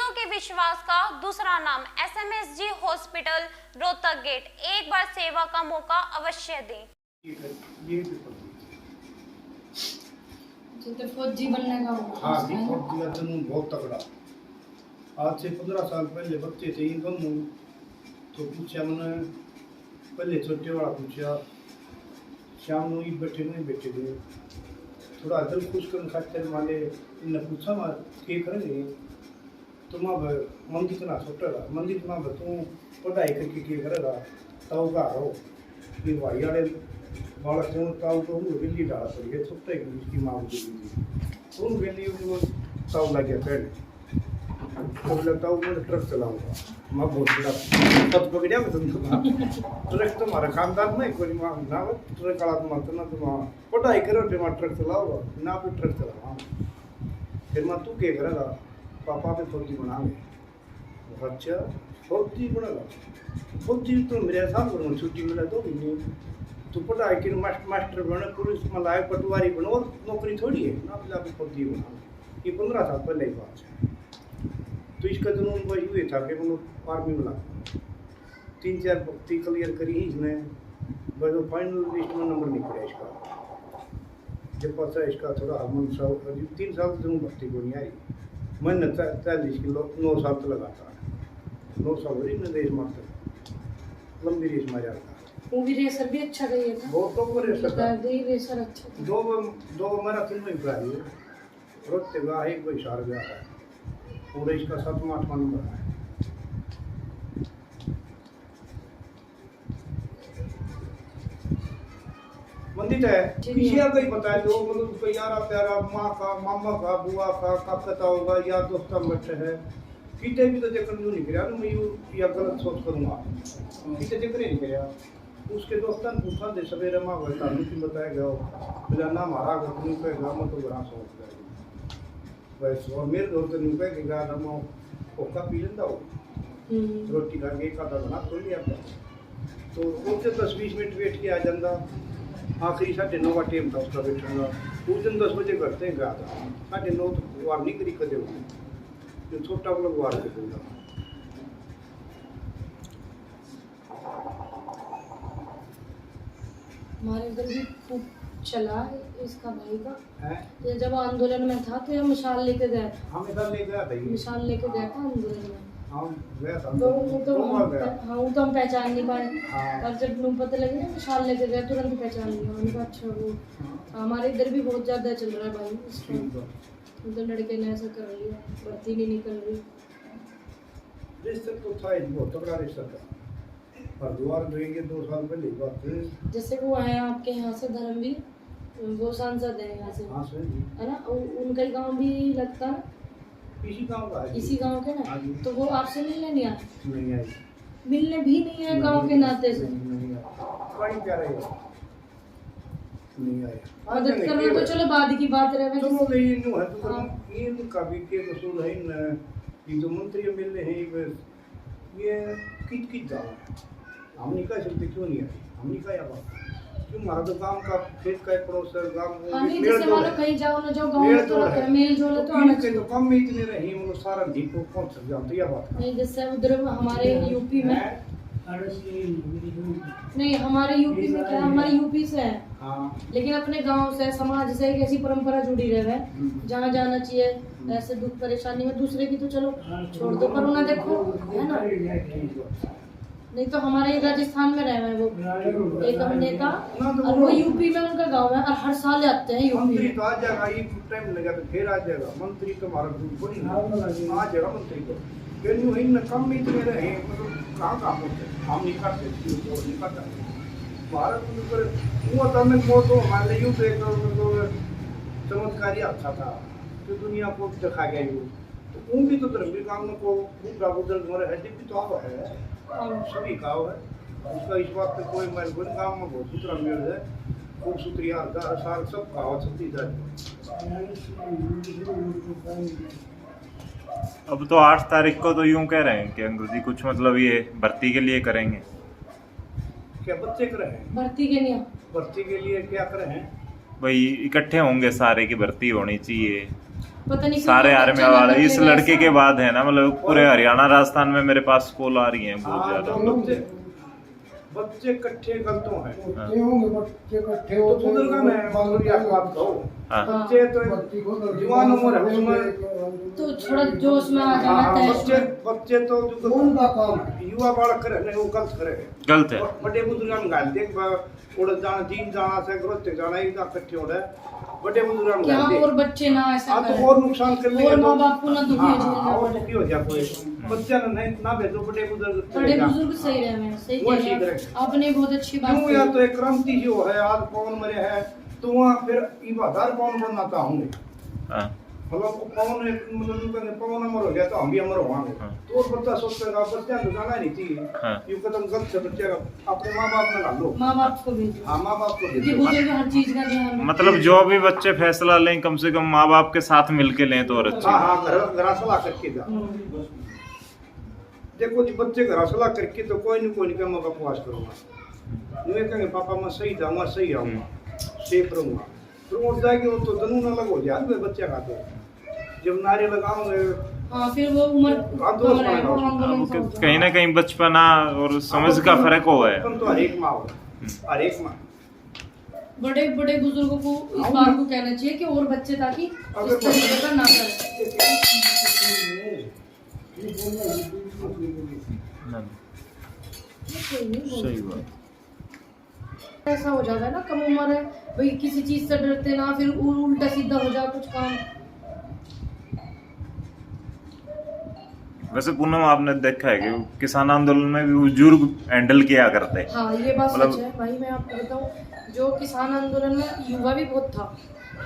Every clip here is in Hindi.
मरीजों के विश्वास का दूसरा नाम एसएमएसजी हॉस्पिटल रोहतक गेट। एक बार सेवा का मौका अवश्य दें। तो फौजी बनने का हाँ जी, फौजी का जुनून बहुत तगड़ा। आज से 15 साल पहले बच्चे थे इन दोनों, तो पूछा मैंने, पहले छोटे वाला पूछा, शाम को बैठे नहीं बैठे थे, थोड़ा दिल खुश करने खातिर माले इन्हें पूछा मैं क्या करेंगे, तुम अब मंदिर ना छोटा रहा, मंदिर ना तू पढ़ाई करके क्या करेगा, ताऊ का हो कि भाई वाले बालक से ताऊ को उनको बिल्ली डाला पड़ी है, छोटा एक उसकी माँ को दी उन बिल्ली उनको ताऊ लग गया पहले, तो लगता हूँ मैं ट्रक चलाऊंगा, मैं बहुत बड़ा पद पकड़ा मैं तुमको ट्रक तुम्हारा खानदान में कोई माँ ना ट्रक वाला तुम ना तुम पढ़ाई करो फिर मैं ट्रक चलाऊंगा ना भी ट्रक चलाऊंगा, फिर मैं तू क्या करेगा, पापा पे फौजी बनावे, अच्छा फौजी बनेगा, फौजी तो मेरे साथ करूँगा, छुट्टी मिला तो भी नहीं, तू पढ़ाई कर मास्टर बने, पुलिस में लाए, पटवारी बनो, और नौकरी थोड़ी है ना, फिर आप फौजी बना, ये 15 साल पहले की बात है। तो इसका जुनून बस हुए था कि मतलब आर्मी में लगा, 3-4 भर्ती क्लियर करी ही इसने, बस वो फाइनल लिस्ट में नंबर नहीं पड़ा इसका, जब पता है इसका थोड़ा मन सा 3 साल जुनून भर्ती को नहीं आई, मैंने 40 किलो 9 साल तो लगाता है, 9 साल रही मैं रेस मारता, लंबी रेस में जाता वो भी रेसर भी अच्छा गई है था, बहुत टॉप रेसर था, रेसर अच्छा था। दो मैराथन में करा दिए, रोते गया एक कोई सार गया है, पूरे इसका 7वां-8वां नंबर है। मंदिर है किसी का ही पता है, जो मतलब कोई यारा प्यारा माँ का, मामा का, बुआ का पता होगा, या दोस्ता बच्चे है, कितने भी तो देखकर यूँ नहीं कराया, मैं यूँ या गलत सोच करूँगा, कितने देखकर नहीं कराया, उसके दोस्तों ने पूछा दे सवेरे माँ बता नहीं बताया गया, मेरा नाम हरा घर नहीं कहेगा, मैं तो बड़ा सोच गया बस, और मेरे दोस्त ने कहा कि गाना मैं कोका पी लेता हूँ, रोटी खा के खाता बना तो लिया था, तो उससे 10-20 मिनट वेट किया जाता, आखिरी 9:30 का टाइम था उसका बैठने का, उस दिन 10 बजे करते हैं गया था, 9:30 तो वार नहीं करी कदे हुई, जो छोटा वाला वार कर दूँगा। हमारे इधर भी खूब चला इसका भाई का, है ये जब आंदोलन में था तो ये मिसाल लेके गया था, हम इधर ले गया था ये, मिसाल लेके गया था आंदोलन में, हम गया था तो वो तो हम पहचान नहीं पाए, हाँ। और जब नु पता लगे ना मिसाल लेके गया तुरंत पहचान लिया, उनका अच्छा वो हमारे इधर भी बहुत ज्यादा चल रहा है भाई इसका, उधर लड़के ने ऐसा कर लिया, भर्ती नहीं निकल रही, रिश्ता तो था ही बहुत तगड़ा रिश्ता था, पर द्वार देंगे 2 साल पहले बात है, जैसे वो है आपके यहाँ से धर्मवीर, वो सांसद है यहाँ से, हाँ सर है ना, उनका ही गाँव भी लगता है, इसी गांव का है, इसी गांव के ना, तो वो आपसे मिलने नहीं आए, नहीं आई, मिलने भी नहीं है गांव के नाते से, नहीं आया, बड़ी प्यारा है, नहीं आया, मदद करना तो चलो बाद की बात रहे, चलो नहीं नो है तो हाँ। ये कभी के वसूल है न, ये जो मंत्री मिल रहे हैं ये कित जाओ, हमने कहा चलते क्यों नहीं आए, हमने कहा यार क्यों, हमारा तो गांव का खेत का पड़ोस गांव नहीं जैसे मानो कहीं जाओ ना जाओ गांव में तो मेल जोल तो आना चाहिए, तो कम में इतने रहे वो सारा ढीको पहुंच जाते या बात नहीं, जैसे उधर हमारे यूपी में, नहीं हमारे यूपी में क्या, हमारे यूपी से है, हाँ, लेकिन अपने गांव से समाज से एक ऐसी परंपरा जुड़ी रहे है, जहाँ जाना चाहिए ऐसे दुख परेशानी में दूसरे की तो चलो छोड़ दो, पर उन्हें देखो है ना, नहीं तो हमारे राजस्थान में रहे हैं वो एक नेता, और वो यूपी में उनका गांव है, और हर साल आते हैं यूपी मंत्री में, तो आ जाएगा, ये टाइम लगा तो फिर आ जाएगा, मंत्री तो हमारा थोड़ी आ जाएगा मंत्री को, फिर यूं ही न कम में इतने रहे, मतलब कहाँ होते हम नहीं करते भारत में, पर वो तो हमें वो तो हमारे लिए यूँ तो एक मतलब चमत्कारी अच्छा था, तो दुनिया को दिखा गया यूँ, तो उन भी तो धर्मी काम को पूरा उधर हमारे हड्डी भी तो आप है, सभी गाँव है, उसका इस बात पे कोई महत्वपूर्ण गाँव में बहुत सूत्रा मेल है, खूब सूत्री साल सब गाँव छत्ती जाए। अब तो 8 तारीख को तो यूं कह रहे हैं कि अंकुर जी कुछ मतलब ये भर्ती के लिए करेंगे, क्या बच्चे कर रहे हैं भर्ती के लिए, भर्ती के लिए क्या कर रहे हैं, भाई इकट्ठे होंगे सारे की भर्ती होनी चाहिए, पता नहीं सारे क्यों आर्मी बच्चा ना वाले कर इस ले लड़के वैसा। के बाद है ना, मतलब पूरे हरियाणा राजस्थान में मेरे पास कॉल आ रही है बहुत हाँ, ज्यादा। तो बच्चे इकट्ठे गलतों हैं हाँ। तो बुजुर्गों में मालूम या बात कहो हाँ। बच्चे तो जवान उम्र है उसमें तो थोड़ा जोश में आ जाना हाँ, तैश बच्चे में। बच्चे तो जो युवा बालक करे नहीं वो गलत करे गलत है। बड़े बुजुर्ग गाल देख उड़ जाना जीन जाना से ग्रोथ जाना एक इकट्ठे हो रहे बड़े बुजुर्ग क्या गाल और बच्चे ना ऐसा हाँ तो करें और नुकसान कर लेंगे और माँ बाप को ना दुखी हो हाँ, और जाए। दुखी हो जाए कोई बच्चा ना नहीं ना भेजो बड़े बुजुर्ग बड़े चलेगा। बुजुर्ग सही रहे हैं, सही वो कह ठीक रहे रहे। हैं। आपने बहुत अच्छी बात क्यों या कही। तो एक क्रांति जो है आज पवन मरे है तो वहाँ फिर ईमानदार पवन बनना चाहूंगे हाँ। मतलब पवन मतलब जो कहते पवन अमर हो गया तो हम भी अमर होंगे हाँ। तो और बच्चा सोचेगा बच्चा तो जाना नहीं चाहिए हाँ। ये कदम गलत से बच्चे का अपने माँ बाप में डाल लो माँ बाप को भेजो हाँ माँ बाप को दे क्योंकि दो बुजुर्ग हर चीज का ध्यान रखते मतलब जो भी बच्चे फैसला लें कम से कम माँ बाप के साथ मिलके लें तो और अच्छी हाँ बात हाँ घर सलाह करके जा हैं। देखो जी बच्चे घर सलाह करके तो कोई नहीं मैं बकवास करूंगा ये कहेंगे पापा मैं सही था मैं सही रहूंगा सेफ रहूंगा फिर उठ जाएगी वो तो जनून अलग हो जाए बच्चे का तो जब नारे लगाओगे हाँ फिर वो उम्र हाँ, तो कम रहेगा, वो हाँ, आंदोलन अब सा होगा। कहीं ना कहीं बचपना और समझ का फर्क हुआ है। तो हर एक माँ हो हर एक माँ बड़े बड़े बुजुर्गों को इस बात को कहना चाहिए कि और बच्चे ताकि इस तरीके का ना करें। कोई नहीं बोल सही बात। ऐसा हो जाता है ना, कम उम्र है भाई किसी चीज से डरते ना, फिर उल्टा सीधा हो जाए कुछ काम। वैसे पूनम आपने देखा है कि किसान आंदोलन में भी बुजुर्ग हैंडल किया करते हैं। हाँ ये बात मतलब- सच है भाई। मैं आपको बताऊं जो किसान आंदोलन में युवा भी बहुत था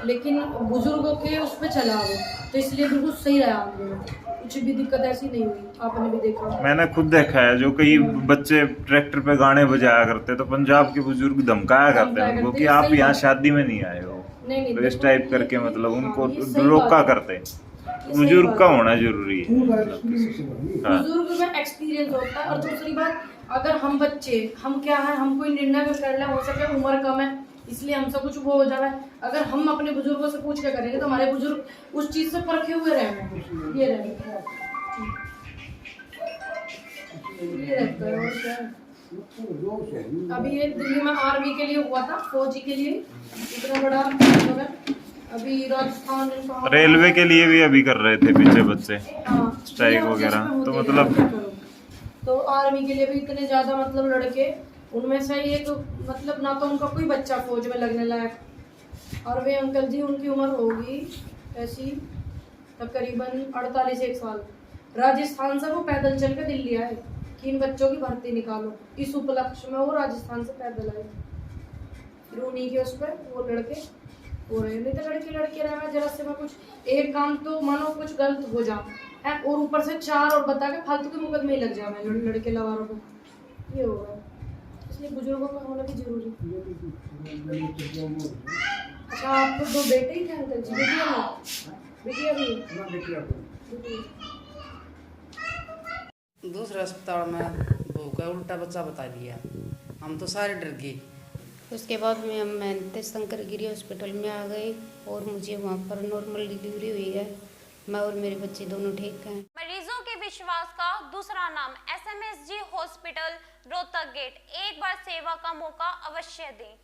लेकिन बुजुर्गों के उस पर चला वो, तो इसलिए बिल्कुल सही रहा आंदोलन, कुछ भी दिक्कत ऐसी नहीं हुई। आपने भी देखा। मैंने खुद देखा है जो कई बच्चे ट्रैक्टर पे गाने बजाया करते तो पंजाब के बुजुर्ग धमकाया करते हैं उनको कि आप सही यहाँ बात। शादी में नहीं आए हो, नहीं नहीं तो इस देखो, टाइप करके मतलब हाँ, उनको ये सही रोका बात है। करते हैं। ये सही बुजुर्ग बात का है। होना जरूरी है। हाँ। बुजुर्ग में एक्सपीरियंस होता है। और दूसरी बात अगर हम बच्चे हम क्या है हम कोई निर्णय में कर ले, हो सके उम्र कम है इसलिए हमसे कुछ वो हो जाए, अगर हम अपने बुजुर्गों से पूछ के करेंगे तो हमारे बुजुर्ग उस चीज से परखे हुए रहेंगे। ये रहेंगे ये रहता है और क्या है। अभी ये दिल्ली में आर्मी के लिए हुआ था, फौजी के लिए इतना बड़ा मतलब है। अभी राजस्थान रेलवे के लिए भी अभी कर रहे थे पीछे बच्चे हाँ, स्ट्राइक ये वगैरह, जिसमें तो होते मतलब- हैं, क्या करो। तो आर्मी के लिए भी इतने ज्यादा मतलब लड़के, उनमें से एक मतलब ना तो उनका कोई बच्चा फौज में लगने लायक, और वे अंकल जी उनकी उम्र होगी ऐसी तकरीबन 48 साल। राजस्थान से वो पैदल चल के दिल्ली आए कि इन बच्चों की भर्ती निकालो, इस उपलक्ष्य में वो राजस्थान से पैदल आए। फिर उन्हीं के उस पर वो लड़के हो रहे, नहीं तो लड़के लड़के रहे जरा से मैं कुछ एक काम तो मानो कुछ गलत हो जाए और ऊपर से 4 और बता के फालतू के मुकदमे ही लग जाए लड़के लवारों को, ये होगा। इसलिए बुजुर्गों का होना भी जरूरी है। अच्छा आपको 2 बेटे ही थे अंकल जी? बेटियां भी? दूसरे अस्पताल में बहू का उल्टा बच्चा बता दिया, हम तो सारे डर गए। उसके बाद मैं शंकर गिरी हॉस्पिटल में आ गई और मुझे वहाँ पर नॉर्मल डिलीवरी हुई है। मैं और मेरे बच्चे दोनों ठीक हैं। मरीजों के विश्वास का दूसरा नाम SMSG हॉस्पिटल रोहतक गेट। एक बार सेवा का मौका अवश्य दें।